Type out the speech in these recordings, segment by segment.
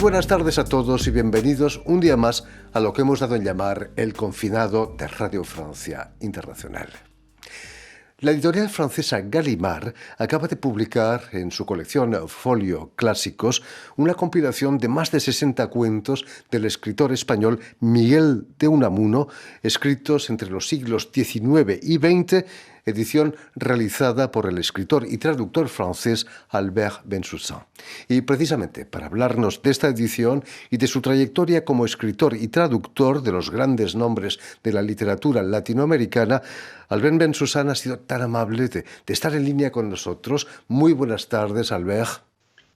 buenas tardes a todos y bienvenidos un día más a lo que hemos dado en llamar El Confinado de Radio Francia Internacional. La editorial francesa Gallimard acaba de publicar en su colección Folio Clásicos una compilación de más de 60 cuentos del escritor español Miguel de Unamuno, escritos entre los siglos XIX y XX, edición realizada por el escritor y traductor francés Albert Bensoussan. Y precisamente para hablarnos de esta edición y de su trayectoria como escritor y traductor de los grandes nombres de la literatura latinoamericana, Albert Bensoussan ha sido tan amable de estar en línea con nosotros. Muy buenas tardes, Albert.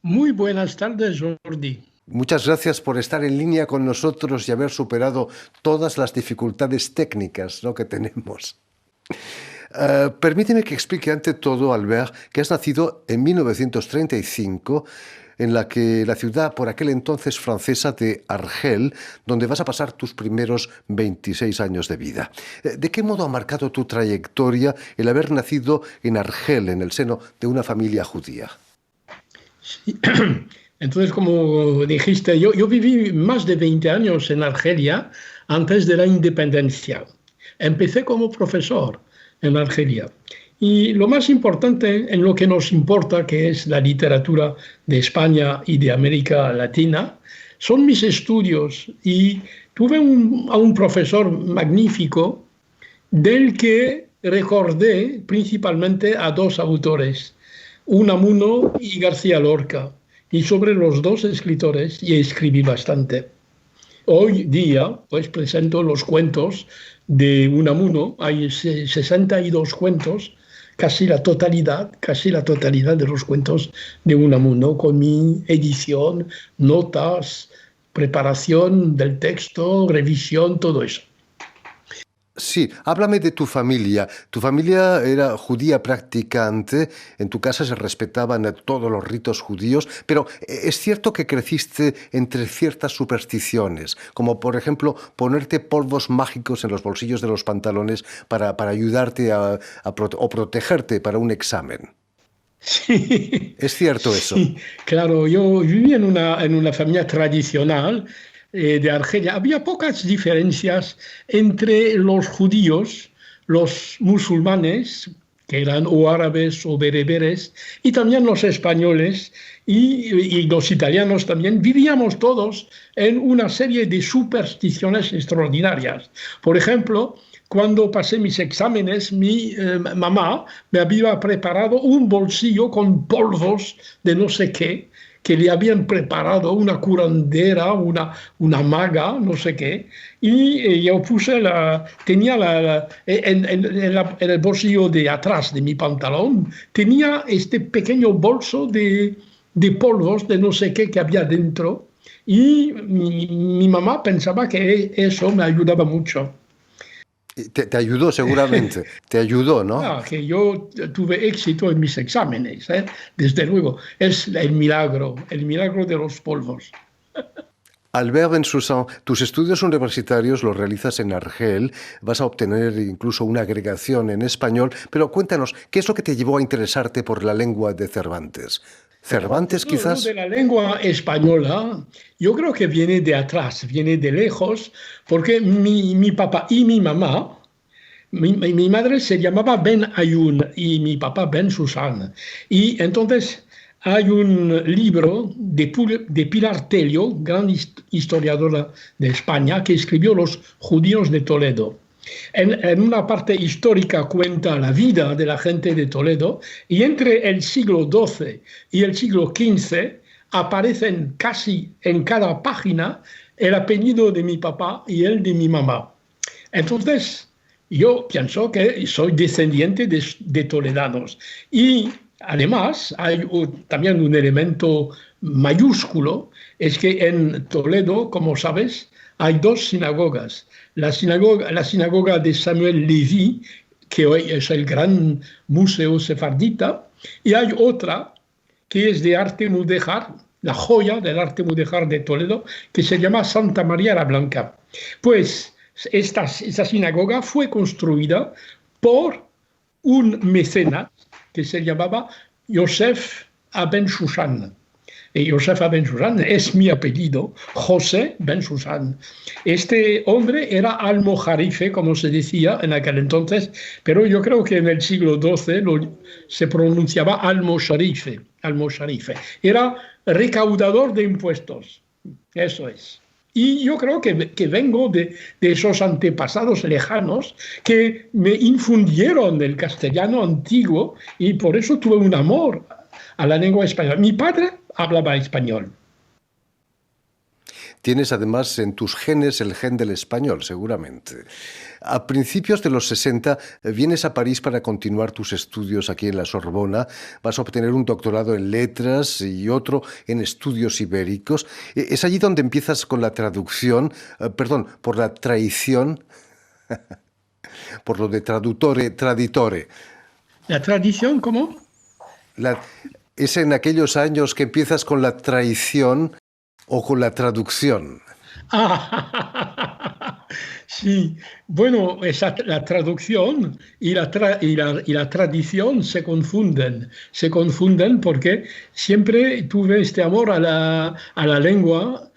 Muy buenas tardes, Jordi. Muchas gracias por estar en línea con nosotros y haber superado todas las dificultades técnicas, ¿no?, que tenemos. Permíteme que explique ante todo, Albert, que has nacido en 1935 en la ciudad por aquel entonces francesa de Argel, donde vas a pasar tus primeros 26 años de vida. ¿De qué modo ha marcado tu trayectoria el haber nacido en Argel, en el seno de una familia judía? Sí. Entonces, como dijiste, yo viví más de 20 años en Argelia antes de la independencia. Empecé como profesor en Argelia. Y lo más importante en lo que nos importa, que es la literatura de España y de América Latina, son mis estudios. Y tuve a un profesor magnífico del que recordé principalmente a dos autores, Unamuno y García Lorca. Y sobre los dos escritores y escribí bastante. Hoy día, pues, presento los cuentos de Unamuno. Hay 62 cuentos, casi la totalidad de los cuentos de Unamuno, con mi edición, notas, preparación del texto, revisión, todo eso. Sí, háblame de tu familia. Tu familia era judía practicante, en tu casa se respetaban todos los ritos judíos, pero es cierto que creciste entre ciertas supersticiones, como por ejemplo ponerte polvos mágicos en los bolsillos de los pantalones para ayudarte o protegerte para un examen. Sí. ¿Es cierto eso? Sí, claro, yo viví en una familia tradicional de Argelia. Había pocas diferencias entre los judíos, los musulmanes, que eran o árabes o bereberes, y también los españoles y los italianos también. Vivíamos todos en una serie de supersticiones extraordinarias. Por ejemplo, cuando pasé mis exámenes, mi mamá me había preparado un bolsillo con polvos de no sé qué, que le habían preparado una curandera, una maga, no sé qué, y yo tenía en el bolsillo de atrás de mi pantalón, tenía este pequeño bolso de polvos de no sé qué que había dentro, y mi mamá pensaba que eso me ayudaba mucho. Te ayudó seguramente, te ayudó, ¿no? Ah, que yo tuve éxito en mis exámenes, desde luego. Es el milagro de los polvos. Albert Bensoussan, tus estudios universitarios los realizas en Argel, vas a obtener incluso una agregación en español, pero cuéntanos, ¿qué es lo que te llevó a interesarte por la lengua de Cervantes? ¿Cervantes quizás? Lo de la lengua española, yo creo que viene de atrás, viene de lejos, porque mi papá y mi mamá, mi madre se llamaba Ben Ayun y mi papá Bensoussan. Y entonces hay un libro de Pilar Tello, gran historiadora de España, que escribió Los judíos de Toledo. En una parte histórica cuenta la vida de la gente de Toledo, y entre el siglo XII y el siglo XV aparecen casi en cada página el apellido de mi papá y el de mi mamá. Entonces, yo pienso que soy descendiente de toledanos. Y además hay también un elemento mayúsculo, es que en Toledo, como sabes, hay dos sinagogas. La sinagoga de Samuel Leví, que hoy es el gran museo sefardita, y hay otra que es de arte mudéjar, la joya del arte mudéjar de Toledo, que se llama Santa María la Blanca. Pues esta sinagoga fue construida por un mecenas que se llamaba Yosef Aben Shushan. Josefa Ben Susan es mi apellido, José Ben Susan. Este hombre era almojarife, como se decía en aquel entonces, pero yo creo que en el siglo XII se pronunciaba almosharife, almosharife. Era recaudador de impuestos, eso es. Y yo creo que vengo de esos antepasados lejanos que me infundieron el castellano antiguo y por eso tuve un amor a la lengua española. Mi padre hablaba español. Tienes además en tus genes el gen del español, seguramente. A principios de los 60 vienes a París para continuar tus estudios aquí en la Sorbona. Vas a obtener un doctorado en letras y otro en estudios ibéricos. Es allí donde empiezas con la traducción, perdón, por la traición, por lo de traduttore, traditore. ¿La tradición cómo? La, es en aquellos años que empiezas con la traición o con la traducción. Ah, sí, bueno, la traducción y la tradición se confunden porque siempre tuve este amor a la lengua.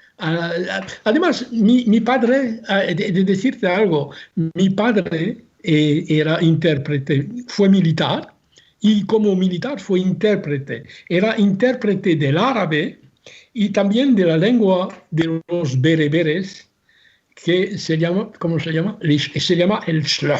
Además, mi padre, de decirte algo, mi padre era intérprete, fue militar y como militar fue intérprete, era intérprete del árabe y también de la lengua de los bereberes, que se llama, ¿cómo se llama? Se llama el Shloh.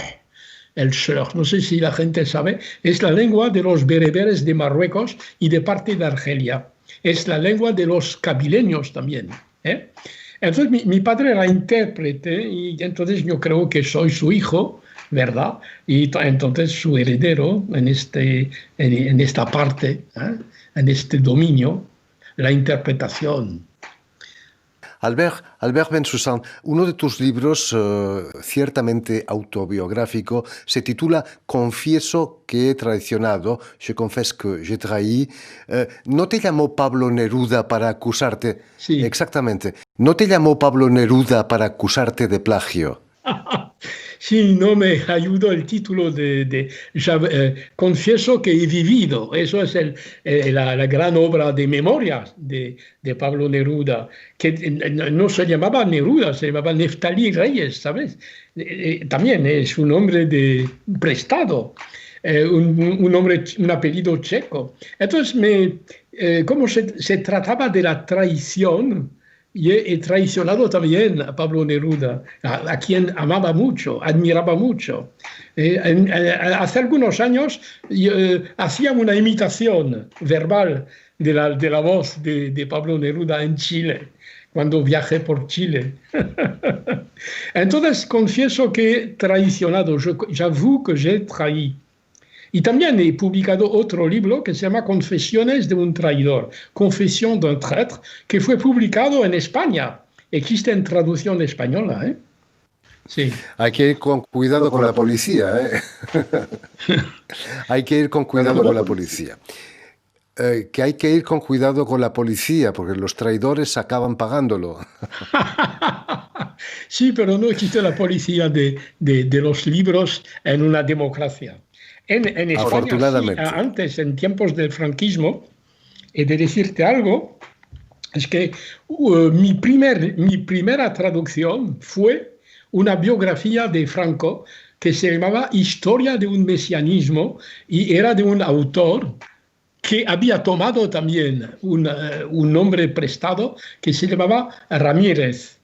El Shloh, no sé si la gente sabe, es la lengua de los bereberes de Marruecos y de parte de Argelia. Es la lengua de los cabileños también. ¿Eh? Entonces mi padre era intérprete y entonces yo creo que soy su hijo, ¿verdad? Y entonces su heredero en esta parte, ¿eh? En este dominio, la interpretación. Albert Bensoussan, uno de tus libros, ciertamente autobiográfico, se titula Confieso que he traicionado, Je confesse que j'ai trahi. ¿No te llamó Pablo Neruda para acusarte? Sí. Exactamente. ¿No te llamó Pablo Neruda para acusarte de plagio? Sí, no me ayudó el título Confieso que he vivido. Eso es la gran obra de memorias de Pablo Neruda, que no se llamaba Neruda, se llamaba Neftalí Reyes, ¿sabes? También es un nombre prestado, un apellido checo. Entonces, como se trataba de la traición, y he traicionado también a Pablo Neruda, a quien amaba mucho, admiraba mucho. Hace algunos años hacía una imitación verbal de la voz de Pablo Neruda en Chile, cuando viajé por Chile. Entonces confieso que he traicionado, j'avoue que j'ai trahi. Y también he publicado otro libro que se llama Confesiones de un traidor, Confesión d'un traître, que fue publicado en España. Existe en traducción española, ¿eh? Sí. Hay que ir con cuidado con la policía, ¿eh? Hay que ir con cuidado con la policía. Que hay que ir con cuidado con la policía, porque los traidores acaban pagándolo. Sí, pero no existe la policía de los libros en una democracia. En España, Afortunadamente. sí, antes, en tiempos del franquismo, he de decirte algo, es que mi primera traducción fue una biografía de Franco que se llamaba Historia de un mesianismo y era de un autor que había tomado también un nombre prestado que se llamaba Ramírez.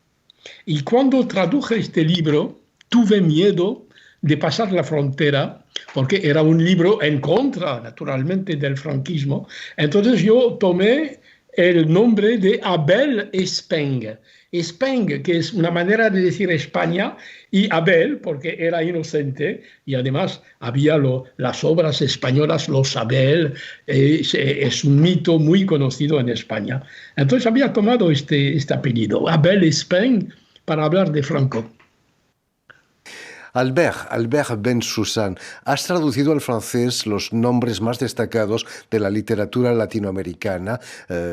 Y cuando traduje este libro, tuve miedo de pasar la frontera, porque era un libro en contra, naturalmente, del franquismo. Entonces yo tomé el nombre de Abel Espeng. Espeng, que es una manera de decir España, y Abel, porque era inocente, y además había las obras españolas, los Abel, es un mito muy conocido en España. Entonces había tomado este apellido, Abel Espeng, para hablar de Franco. Albert Bensoussan, has traducido al francés los nombres más destacados de la literatura latinoamericana,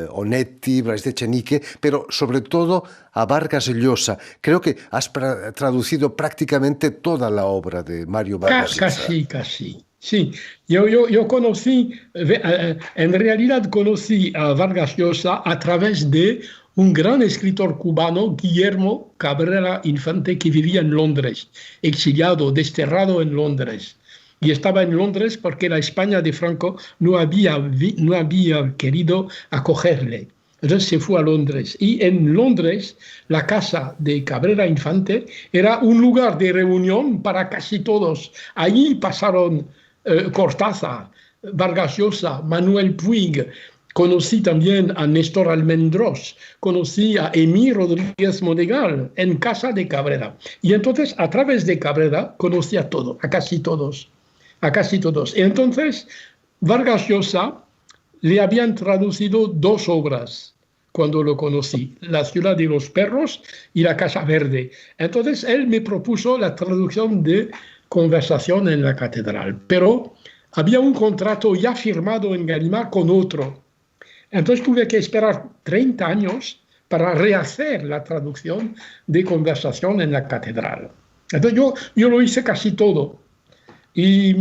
Onetti, Brais de Echenique, pero sobre todo a Vargas Llosa. Creo que has traducido prácticamente toda la obra de Mario Vargas Llosa. Casi. Sí, yo conocí, en realidad conocí a Vargas Llosa a través de un gran escritor cubano, Guillermo Cabrera Infante, que vivía en Londres, exiliado, desterrado en Londres. Y estaba en Londres porque la España de Franco no había querido acogerle. Entonces se fue a Londres. Y en Londres, la casa de Cabrera Infante era un lugar de reunión para casi todos. Allí pasaron Cortázar, Vargas Llosa, Manuel Puig. Conocí también a Néstor Almendros, conocí a Emí Rodríguez Monegal en casa de Cabrera. Y entonces, a través de Cabrera, conocí a todos, a casi todos, a casi todos. Y entonces, Vargas Llosa le habían traducido dos obras cuando lo conocí, La ciudad de los perros y La casa verde. Entonces, él me propuso la traducción de Conversación en la catedral, pero había un contrato ya firmado en Gallimard con otro. Entonces tuve que esperar 30 años para rehacer la traducción de Conversación en la catedral. Entonces yo lo hice casi todo. Y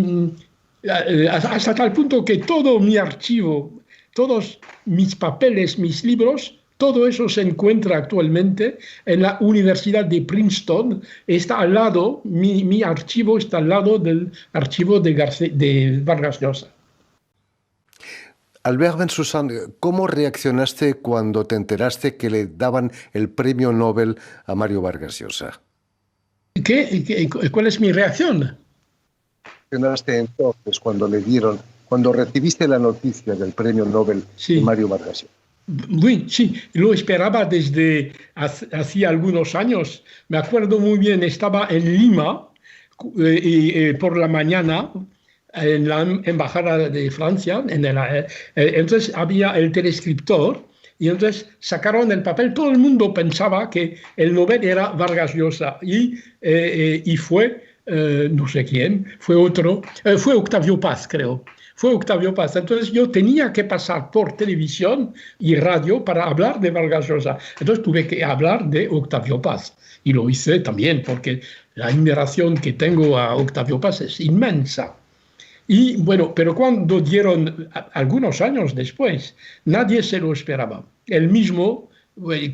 hasta tal punto que todo mi archivo, todos mis papeles, mis libros, todo eso se encuentra actualmente en la Universidad de Princeton. Está al lado, mi archivo está al lado del archivo de Vargas Llosa. Albert Bensoussan, ¿cómo reaccionaste cuando te enteraste que le daban el premio Nobel a Mario Vargas Llosa? ¿Cuál es mi reacción? Reaccionaste entonces cuando recibiste la noticia del premio Nobel de Mario Vargas Llosa? Sí, lo esperaba desde hacía algunos años. Me acuerdo muy bien, estaba en Lima por la mañana en la embajada de Francia. Entonces había el telescriptor y entonces sacaron el papel. Todo el mundo pensaba que el Nobel era Vargas Llosa y fue, no sé quién, fue Octavio Paz, creo. Fue Octavio Paz. Entonces yo tenía que pasar por televisión y radio para hablar de Vargas Llosa. Entonces tuve que hablar de Octavio Paz. Y lo hice también porque la admiración que tengo a Octavio Paz es inmensa. Y bueno, pero cuando dieron, algunos años después, nadie se lo esperaba. Él mismo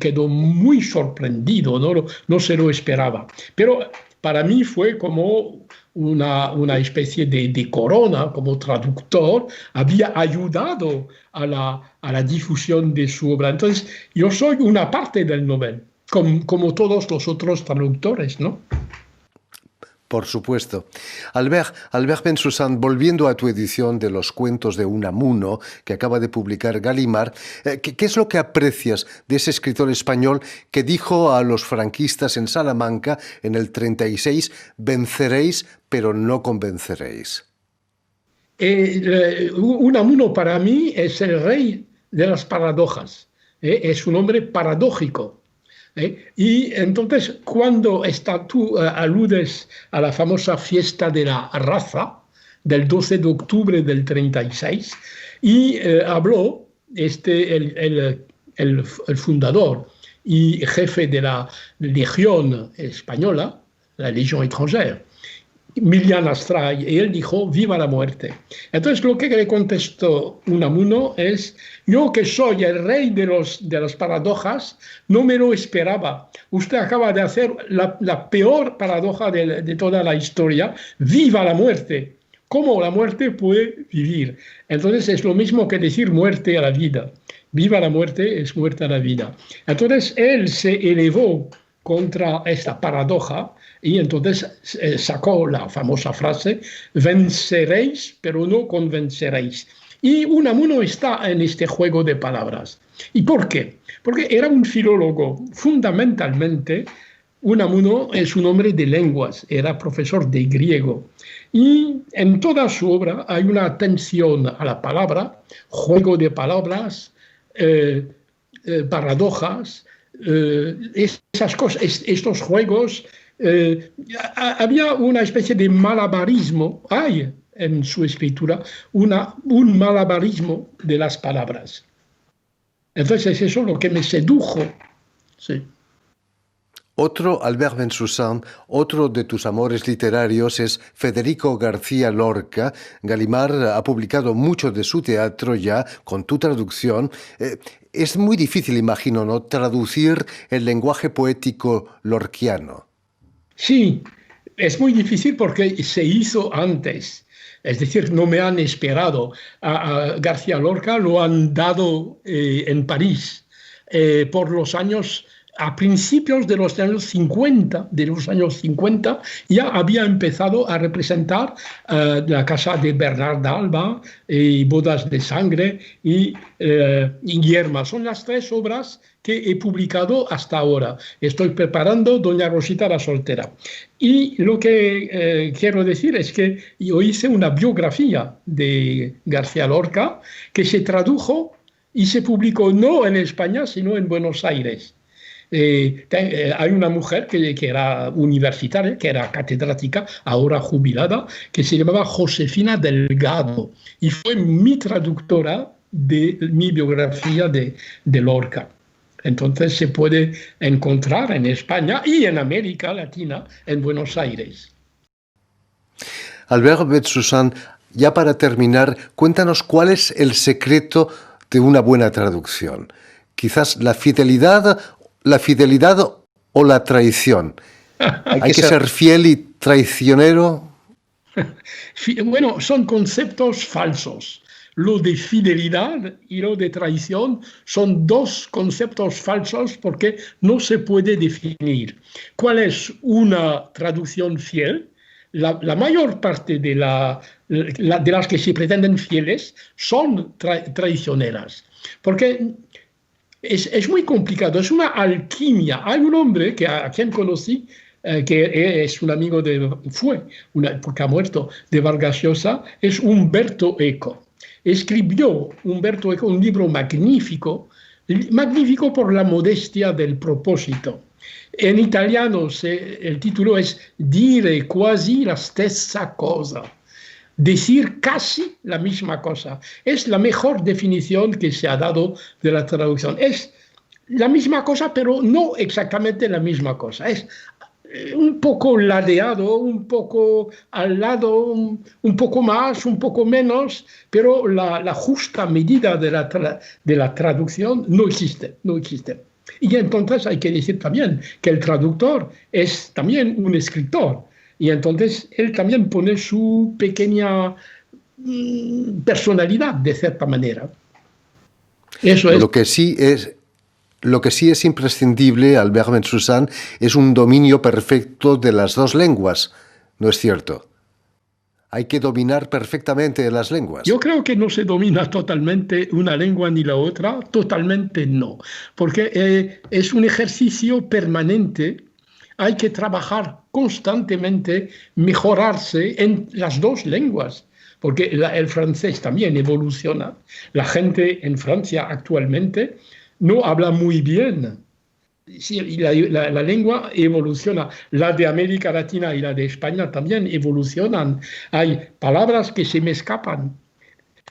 quedó muy sorprendido, no se lo esperaba. Pero para mí fue como una especie de corona, como traductor, había ayudado a la difusión de su obra. Entonces, yo soy una parte del Nobel, como todos los otros traductores, ¿no? Por supuesto. Albert Bensoussan, volviendo a tu edición de los cuentos de Unamuno, que acaba de publicar Gallimard, ¿qué es lo que aprecias de ese escritor español que dijo a los franquistas en Salamanca en el 36, venceréis, pero no convenceréis? Unamuno para mí es el rey de las paradojas. Es un hombre paradójico. Y entonces, cuando tú aludes a la famosa fiesta de la raza del 12 de octubre del 36, y habló el fundador y jefe de la Legión Española, la Legión Extranjera, Milian Astray, y él dijo, viva la muerte. Entonces lo que le contestó Unamuno es, yo que soy el rey de las paradojas, no me lo esperaba. Usted acaba de hacer la peor paradoja de toda la historia, viva la muerte. ¿Cómo la muerte puede vivir? Entonces es lo mismo que decir muerte a la vida. Viva la muerte es muerte a la vida. Entonces él se elevó contra esta paradoja y entonces sacó la famosa frase, venceréis, pero no convenceréis. Y Unamuno está en este juego de palabras. ¿Y por qué? Porque era un filólogo. Fundamentalmente, Unamuno es un hombre de lenguas, era profesor de griego. Y en toda su obra hay una atención a la palabra, juego de palabras, paradojas, esas cosas, estos juegos. Había una especie de malabarismo, hay en su escritura un malabarismo de las palabras. Entonces es eso lo que me sedujo. Sí. Otro, Albert Bensoussan, otro de tus amores literarios es Federico García Lorca. Gallimard ha publicado mucho de su teatro ya con tu traducción. Es muy difícil, imagino, ¿no?, traducir el lenguaje poético lorquiano. Sí, es muy difícil porque se hizo antes. Es decir, no me han esperado. A García Lorca lo han dado en París por los años, a principios de los años 50, ya había empezado a representar la casa de Bernard Alba y Bodas de Sangre y Yerma. Son las tres obras que he publicado hasta ahora. Estoy preparando Doña Rosita la soltera. Y lo que quiero decir es que yo hice una biografía de García Lorca que se tradujo y se publicó no en España, sino en Buenos Aires. Hay una mujer que era universitaria, que era catedrática, ahora jubilada, que se llamaba Josefina Delgado y fue mi traductora de mi biografía de Lorca. Entonces se puede encontrar en España y en América Latina, en Buenos Aires. Albert Bensoussan, ya para terminar, cuéntanos cuál es el secreto de una buena traducción. Quizás la fidelidad o la traición. ¿Hay que ser fiel y traicionero? Bueno, son conceptos falsos. Lo de fidelidad y lo de traición son dos conceptos falsos porque no se puede definir. ¿Cuál es una traducción fiel? La mayor parte de las que se pretenden fieles son traicioneras. Porque es muy complicado, es una alquimia. Hay un hombre a quien conocí, que es un amigo porque ha muerto, de Vargas Llosa, es Umberto Eco. Escribió Umberto Eco un libro magnífico por la modestia del propósito. En italiano el título es Dire quasi la stessa cosa. Decir casi la misma cosa. Es la mejor definición que se ha dado de la traducción. Es la misma cosa, pero no exactamente la misma cosa. Es un poco ladeado, un poco al lado, un poco más, un poco menos, pero la justa medida de la traducción no existe. Y entonces hay que decir también que el traductor es también un escritor. Y entonces él también pone su pequeña personalidad, de cierta manera. Eso es. Lo que sí es imprescindible, Albert Bensoussan, es un dominio perfecto de las dos lenguas, ¿no es cierto? Hay que dominar perfectamente las lenguas. Yo creo que no se domina totalmente una lengua ni la otra, totalmente no, porque es un ejercicio permanente. Hay que trabajar constantemente, mejorarse en las dos lenguas, porque el francés también evoluciona. La gente en Francia actualmente no habla muy bien. Sí, la lengua evoluciona. La de América Latina y la de España también evolucionan. Hay palabras que se me escapan.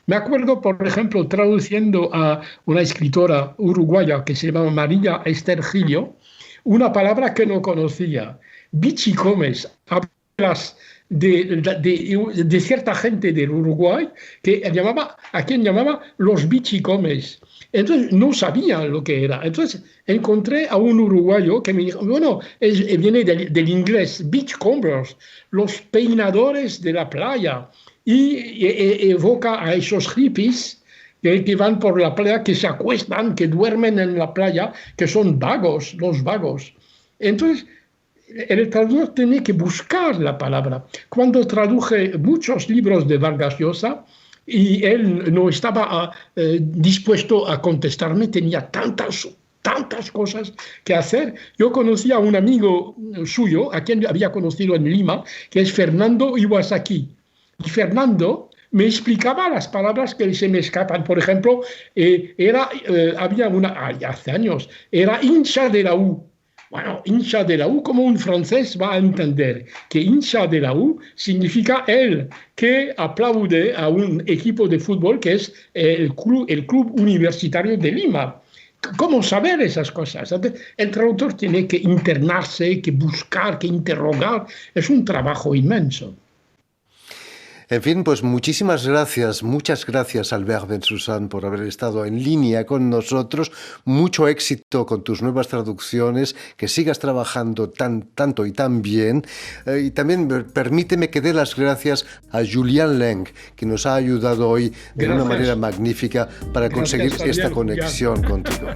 Me acuerdo, por ejemplo, traduciendo a una escritora uruguaya que se llama María Esther Gilio, una palabra que no conocía. Bichicomes, hablas de cierta gente del Uruguay a quien llamaba los bichicomes. Entonces no sabía lo que era. Entonces encontré a un uruguayo que me dijo, bueno, viene del inglés, beachcombers, los peinadores de la playa, y evoca a esos hippies que van por la playa, que se acuestan, que duermen en la playa, que son vagos, los vagos. Entonces, el traductor tiene que buscar la palabra. Cuando traduje muchos libros de Vargas Llosa, y él no estaba dispuesto a contestarme, tenía tantas cosas que hacer. Yo conocí a un amigo suyo, a quien había conocido en Lima, que es Fernando Iwasaki. Y Fernando me explicaba las palabras que se me escapan. Por ejemplo, hace años, era hincha de la U. Bueno, hincha de la U, como un francés va a entender que hincha de la U significa el que aplaude a un equipo de fútbol que es el club universitario de Lima. ¿Cómo saber esas cosas? El traductor tiene que internarse, que buscar, que interrogar. Es un trabajo inmenso. En fin, pues muchas gracias Albert Bensoussan por haber estado en línea con nosotros. Mucho éxito con tus nuevas traducciones, que sigas trabajando tanto y tan bien. Y también permíteme que dé las gracias a Julien Leng, que nos ha ayudado hoy de una manera magnífica para conseguir esta conexión contigo.